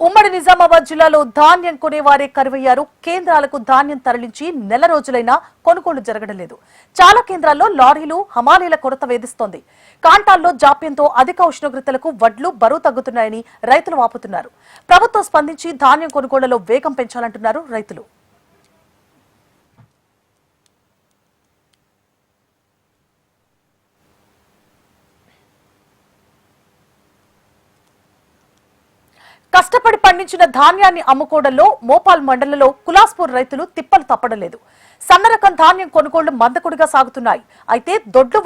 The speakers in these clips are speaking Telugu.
ఉమ్మడి నిజామాబాద్ జిల్లాలో ధాన్యం కొనేవారే కరువయ్యారు. కేంద్రాలకు ధాన్యం తరలించి నెల రోజులైనా కొనుగోలు జరగడం లేదు. చాలా కేంద్రాల్లో లారీలు హమాలీల కొరత వేధిస్తోంది. కాంటాల్లో జాప్యంతో అధిక ఉష్ణోగ్రతలకు వడ్లు బరువు తగ్గుతున్నాయని రైతులు వాపోతున్నారు. ప్రభుత్వం స్పందించి ధాన్యం కొనుగోళ్లలో వేగం పెంచాలంటున్నారు రైతులు. కష్టపడి పండించిన ధాన్యాన్ని అమ్ముకోవడంలో మోపాల్ మండలంలో కులాస్పూర్ రైతులు తిప్పలు తప్పడం. సన్నరకం ధాన్యం కొనుగోళ్లు మందకొడిగా సాగుతున్నాయి. అయితే దొడ్లు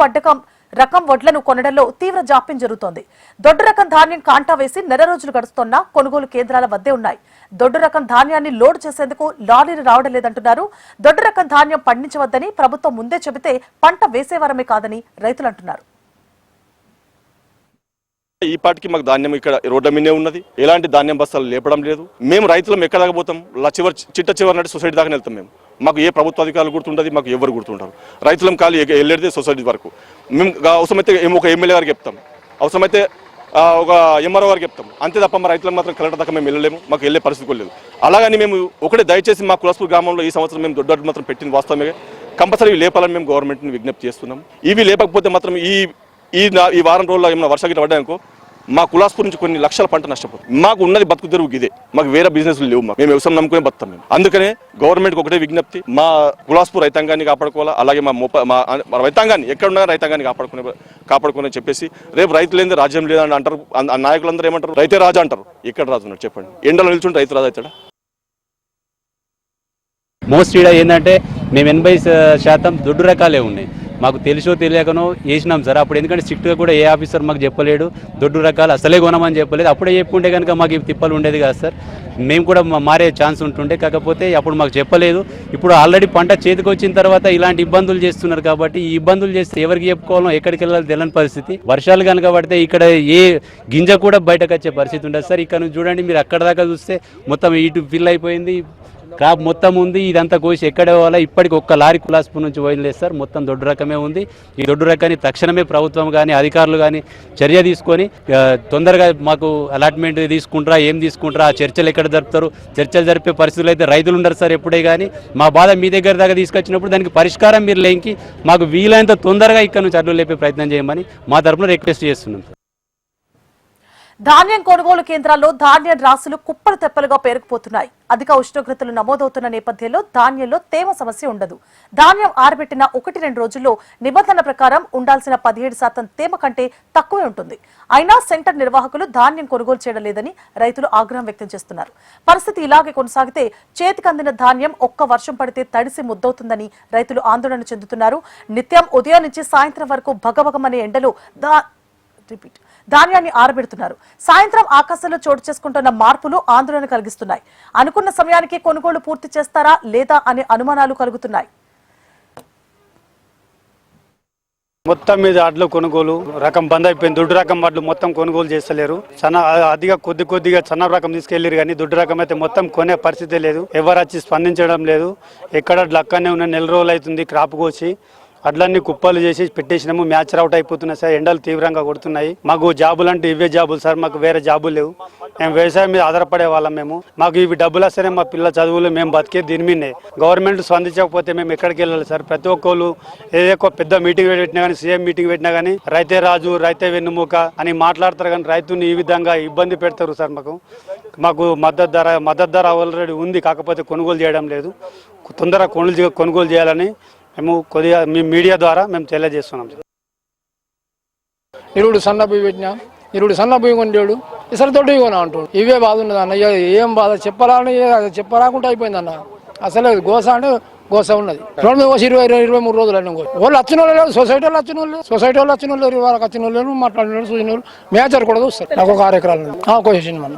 రకం వడ్లను కొనడంలో తీవ్ర జాప్యం జరుగుతోంది. దొడ్డు రకం ధాన్యం కాంటా వేసి నెల రోజులు గడుస్తున్నా కొనుగోలు కేంద్రాల వద్దే ఉన్నాయి. దొడ్డు రకం ధాన్యాన్ని లోడ్ చేసేందుకు లారీలు రావడం లేదంటున్నారు. దొడ్డు రకం ధాన్యం పండించవద్దని ప్రభుత్వం ముందే చెబితే పంట వేసేవారమే కాదని రైతులు అంటున్నారు. ఈ పాటికి మాకు ధాన్యం ఇక్కడ రోడ్ల మీదే ఉన్నది. ఎలాంటి ధాన్యం బస్తాలు లేపడం లేదు. మేము రైతులం ఎక్కడ దాకా పోతాం? చిట్ట చివరి నాటి సొసైటీ దాకా వెళ్తాం. మాకు ఏ ప్రభుత్వ అధికారులు గుర్తుండదు, మాకు ఎవరు గుర్తుంటారు. రైతులం ఖాళీ వెళ్ళేది సొసైటీ వరకు. మేము అవసరమైతే ఒక ఎమ్మెల్యే గారికి చెప్తాం, అవసరమైతే ఒక ఎంఆర్ఓ గారికి చెప్తాం. అంతే తప్ప మా రైతులకు మాత్రం కలెక్టర్ దాకా మేము వెళ్ళలేము. మాకు వెళ్ళే పరిస్థితి లేదు. అలాగని మేము ఒకటే దయచేసి మా కులాస్పూర్ గ్రామంలో ఈ సంవత్సరం మేము దొడ్డు మాత్రం పెట్టింది వాస్తవమే. కంపల్సరీ లేపాలని మేము గవర్నమెంట్ని విజ్ఞప్తి చేస్తున్నాం. ఇవి లేకపోతే మాత్రం ఈ వారం రోజుల్లో ఏమైనా వర్షాలు పడ్డాయనుకో మా కులాస్పూర్ నుంచి కొన్ని లక్షల పంట నష్టపోతుంది. మాకు ఉన్నది బతుకు తెరువు ఇదే. మాకు వేరే బిజినెస్ లేవు. మేము వ్యవసాయం నమ్ముకునే బతాం. అందుకనే గవర్నమెంట్కి ఒకటే విజ్ఞప్తి, మా కులాస్పూర్ రైతాంగాన్ని కాపాడుకోవాలా. అలాగే మా రైతాంగాన్ని ఎక్కడున్నా రైతాంగాన్ని కాపాడుకునే చెప్పేసి రేపు రైతు లేని రాజ్యం లేదని అంటారు. నాయకులందరూ ఏమంటారు? రైతే రాజు అంటారు. ఎక్కడ రాజు ఉన్నాడు చెప్పండి? ఎండలో నిల్చుంటే రైతు రాజు అవుతాడా? మోస్ట్ ఈడ ఏంటంటే మేము 80% దొడ్డు రకాలే ఉన్నాయి. మాకు తెలుసో తెలియకనో వేసినాం సార్. అప్పుడు ఎందుకంటే స్ట్రిక్ట్గా కూడా ఏ ఆఫీసర్ మాకు చెప్పలేడు, దొడ్డు రకాలు అసలే కొనమని చెప్పలేదు. అప్పుడే చెప్పుకుంటే కనుక మాకు తిప్పలు ఉండేది కాదు సార్. మేము కూడా మారే ఛాన్స్ ఉంటుండే. కాకపోతే అప్పుడు మాకు చెప్పలేదు. ఇప్పుడు ఆల్రెడీ పంట చేతికి వచ్చిన తర్వాత ఇలాంటి ఇబ్బందులు చేస్తున్నారు. కాబట్టి ఈ ఇబ్బందులు చేస్తే ఎవరికి చెప్పుకోవాలో ఎక్కడికి వెళ్ళాలో తెలియని పరిస్థితి. వర్షాలు కనుక పడితే ఇక్కడ ఏ గింజ కూడా బయటకు వచ్చే పరిస్థితి ఉండదు సార్. ఇక్కడ నుంచి చూడండి, మీరు అక్కడ దాకా చూస్తే మొత్తం ఇటు ఫిల్ అయిపోయింది, క్రాప్ మొత్తం ఉంది. ఇదంతా కోసి ఎక్కడ పోవాలా? ఇప్పటికి ఒక్క లారీ కులాస్పూర్ నుంచి పోయలేదు సార్. మొత్తం దొడ్డు రకమే ఉంది. ఈ దొడ్డు రకాన్ని తక్షణమే ప్రభుత్వం కానీ అధికారులు కానీ చర్య తీసుకొని తొందరగా మాకు అలాట్మెంట్ తీసుకుంటారా, ఏం తీసుకుంటారా, ఆ చర్చలు ఎక్కడ జరుపుతారు? చర్చలు జరిపే పరిస్థితులు అయితే రైతులు ఉండరు సార్ ఎప్పుడే. కానీ మా బాధ మీ దగ్గర దాకా తీసుకొచ్చినప్పుడు దానికి పరిష్కారం మీరు లేంకి మాకు వీలైనంత తొందరగా ఇక్కడ నుంచి అడ్డు లేపే ప్రయత్నం చేయమని మా తరఫున రిక్వెస్ట్ చేస్తున్నాం. ధాన్యం కొనుగోలు కేంద్రాల్లో ధాన్యం రాసులు కుప్పలు తెప్పలుగా పేరుకుపోతున్నాయి. అధిక ఉష్ణోగ్రతలు నమోదవుతున్న నేపథ్యంలో ధాన్యంలో తేమ సమస్య ఉండదు. ధాన్యం ఆరబెట్టిన 1-2 రోజుల్లో నిబంధనల ప్రకారం ఉండాల్సిన 17% తేమ కంటే తక్కువే ఉంటుంది. అయినా సెంటర్ నిర్వాహకులు ధాన్యం కొనుగోలు చేయడం లేదని రైతులు ఆగ్రహం వ్యక్తం చేస్తున్నారు. పరిస్థితి ఇలాగే కొనసాగితే చేతికందిన ధాన్యం ఒక్క వర్షం పడితే తడిసి ముద్దవుతుందని రైతులు ఆందోళన చెందుతున్నారు. నిత్యం ఉదయం నుంచి సాయంత్రం వరకు భగభగమనే ఎండలో ధాన్యాన్ని ఆరబెడుతున్నారు. సాయంత్రం ఆకాశంలో చోటు చేసుకుంటున్న మార్పులు ఆందోళన కలిగిస్తున్నాయి. అనుకున్న సమయానికి కొనుగోలు పూర్తి చేస్తారా లేదా అనే అనుమానాలు కలుగుతున్నాయి. మొత్తం మీద అడ్లు కొనుగోలు రకం బంద్ అయిపోయింది. దొడ్డు రకం వడ్లు మొత్తం కొనుగోలు చేస్తలేరు. అదిగా కొద్దిగా సన్న రకం తీసుకెళ్లారు కానీ దొడ్డు రకం అయితే మొత్తం కొనే పరిస్థితి లేదు. ఎవరు వచ్చి స్పందించడం లేదు. ఎక్కడ అక్కడనే ఉన్న నెల రోజులు అవుతుంది క్రాప్ కోసి అడ్లన్నీ కుప్పలు చేసి పెట్టేసినాము. మ్యాచ్ అవుట్ అయిపోతున్నాయి సార్. ఎండలు తీవ్రంగా కొడుతున్నాయి. మాకు జాబులు అంటే ఇవే జాబులు సార్. మాకు వేరే జాబులు లేవు. మేము వ్యవసాయం మీద ఆధారపడే వాళ్ళం. మాకు ఇవి డబ్బులు వస్తేనే మా పిల్లల చదువులు మేము బతికే దీని మీదే. గవర్నమెంట్ స్పందించకపోతే మేము ఎక్కడికి వెళ్ళాలి సార్? ప్రతి ఒక్కరు ఏదో పెద్ద మీటింగ్ పెట్టినా కానీ, సీఎం మీటింగ్ పెట్టినా కానీ రైతే రాజు, రైతే వెన్నుముక అని మాట్లాడతారు కానీ రైతుని ఈ విధంగా ఇబ్బంది పెడతారు సార్. మాకు మద్దతు ధర ఆల్రెడీ ఉంది, కాకపోతే కొనుగోలు చేయడం లేదు. తొందరగా కొనుగోలు చేయాలని మేము కొద్దిగా మీ మీడియా ద్వారా మేము తెలియజేస్తున్నాం. ఇరుడు సన్న బియ్యం పెట్టినా, ఇరుడు సన్న బియ్యం కొంటాడు, ఇసరి తోటి కొనా అంటాడు. ఇవే బాధ ఉన్నది అన్న. ఏం బాధ చెప్పరాకుండా అయిపోయింది అన్న. అసలు గోస అంటే గోస ఉన్నది. 23 రోజులు అన్న. వాళ్ళు వచ్చిన వాళ్ళు లేదు, సొసైటీ వాళ్ళు వచ్చిన వాళ్ళు, సొసైటీ వాళ్ళు వచ్చిన వాళ్ళు, వాళ్ళకి వచ్చిన వాళ్ళు, మాట్లాడిన వాళ్ళు, చూసిన వాళ్ళు, మేచర్ కూడా చూస్తారు. నాకు ఒక 6 ఎకరాలు కోసేసింది మన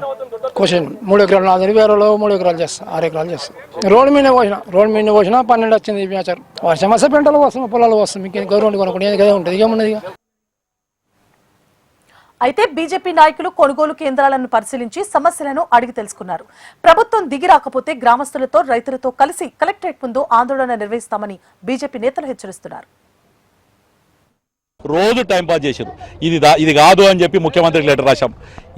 కోసేయండి. 3 ఎకరాలు నాది, వేరే 3 ఎకరాలు చేస్తా, 6 ఎకరాలు చేస్తా. రోడ్డు మీద పోసినా 12 వచ్చింది మేచర్. వర్షం వస్తే పెంటలు వస్తాం, పొలాలు వస్తాం. ఇంకేం గవర్నమెంట్ కొనుక్కోండి కదా ఉంటుంది, ఏమున్నది. అయితే బీజేపీ నాయకులు కొనుగోలు కేంద్రాలను పరిశీలించి సమస్యలను అడిగి తెలుసుకున్నారు. ప్రభుత్వం దిగి రాకపోతే గ్రామస్తులతో రైతులతో కలిసి కలెక్టరేట్ ముందు ఆందోళన నిర్వహిస్తామని బీజేపీ నేతలు హెచ్చరిస్తున్నారు. రోజు టైం పాస్ చేశారు. ఇది కాదు అని చెప్పి ముఖ్యమంత్రికి లెటర్ రాశాం.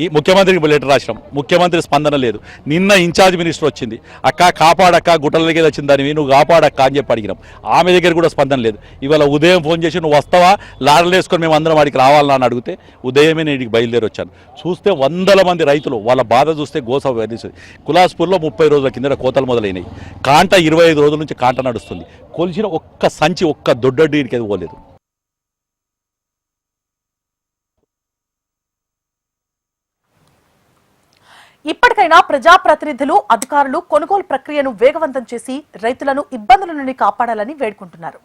ఈ ముఖ్యమంత్రికి లెటర్ రాసినాం. ముఖ్యమంత్రి స్పందన లేదు. నిన్న ఇన్ఛార్జ్ మినిస్టర్ వచ్చింది, అక్క కాపాడక్క, గుట్టల దగ్గర వచ్చింది దానివి, నువ్వు కాపాడక్క అని చెప్పి అడిగినాం. ఆమె దగ్గర కూడా స్పందన లేదు. ఇవాళ ఉదయం ఫోన్ చేసి నువ్వు వస్తావా, లారీలు వేసుకొని మేము అందరం వాడికి రావాలని అని అడిగితే ఉదయమే నేను ఇక్కడికి బయలుదేరి వచ్చాను. చూస్తే వందల మంది రైతులు వాళ్ళ బాధ చూస్తే గోస వెలిసింది. కులాస్పూర్లో 30 రోజుల కింద కోతలు మొదలైనవి. కాంట 25 రోజుల నుంచి కాంట నడుస్తుంది. కొలిచిన ఒక్క సంచి ఒక్క దొడ్డీడికి అది పోలేదు. ఇప్పటికైనా ప్రజాప్రతినిధులు, అధికారులు కొనుగోలు ప్రక్రియను వేగవంతం చేసి రైతులను ఇబ్బందుల నుండి కాపాడాలని వేడుకుంటున్నారు.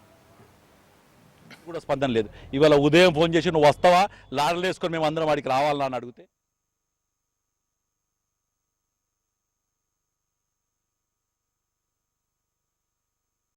కూడా స్పందన లేదు. ఇవాళ ఉదయం ఫోన్ చేసి నువ్వు వస్తావా, లారీలు వేసుకొని మేము అందరం వాడికి రావాలని అడిగితే